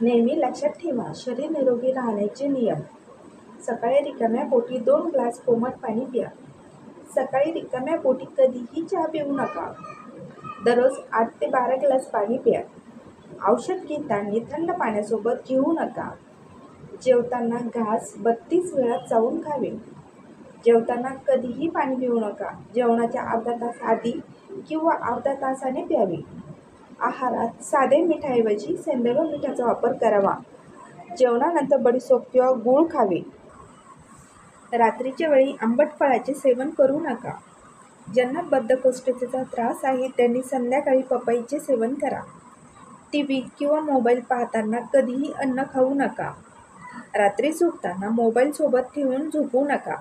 नेहमी लक्षात ठेवा, शरीर निरोगी राहण्याचे नियम. सकाळी रिकाम्या पोटी 2 ग्लास कोमट पाणी प्या. सकाळी रिकाम्या पोटी कधीही चहा पिऊ नका. दररोज 8 ते 12 ग्लास पाणी प्या. औषध घेताना थंड पाण्यासोबत घेऊ नका. जेवताना घास 32 वेळा चावून खावे. जेवताना कधीही पाणी पिऊ नका. जेवणाच्या अर्धा तास आधी किंवा अर्ध्या तासाने प्यावे. आहारात साधे मिठाऐवजी सेंद्रिय मिठाचा वापर करावा. जेवणानंतर बडीशेप किंवा गूळ खावे. रात्रीच्या वेळी आंबट फळाचे सेवन करू नका. ज्यांना बद्धकोष्ठतेचा त्रास आहे त्यांनी संध्याकाळी पपईचे सेवन करा. टीव्ही किंवा मोबाईल पाहताना कधीही अन्न खाऊ नका. रात्री झोपताना मोबाईल सोबत ठेवून झोपू नका.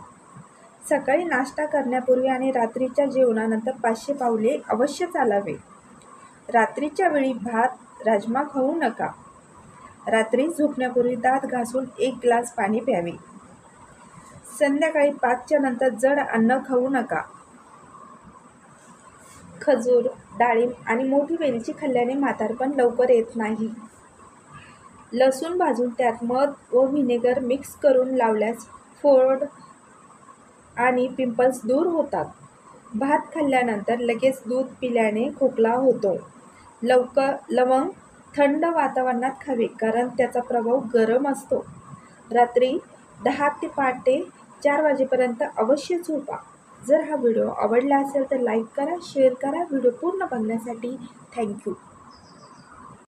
सकाळी नाश्ता करण्यापूर्वी आणि रात्रीच्या जेवणानंतर 500 पावले अवश्य चालावे. रात्रीच्या वेळी भात, राजमा खाऊ नका. रात्री झोपण्यापूर्वी दात घासून 1 ग्लास पाणी प्यावे. संध्याकाळी 5च्या नंतर जड अन्न खाऊ नका. खजूर, डाळिंब आणि मोठी वेलची खाल्ल्याने म्हातारपण लवकर येत नाही. लसूण भाजून त्यात मध व व्हिनेगर मिक्स करून लावल्यास फोड आणि पिंपल्स दूर होतात. भात खाल्ल्यानंतर लगेच दूध पिल्याने खोकला होतो. लवंग थंड वातावरणात खावे कारण त्याचा प्रभाव गरम असतो. रात्री 10 ते पहाटे 4 वाजेपर्यंत अवश्य झोपा. जर हा व्हिडिओ आवडला असेल तर लाईक करा, शेअर करा. व्हिडिओ पूर्ण बघण्यासाठी थँक्यू.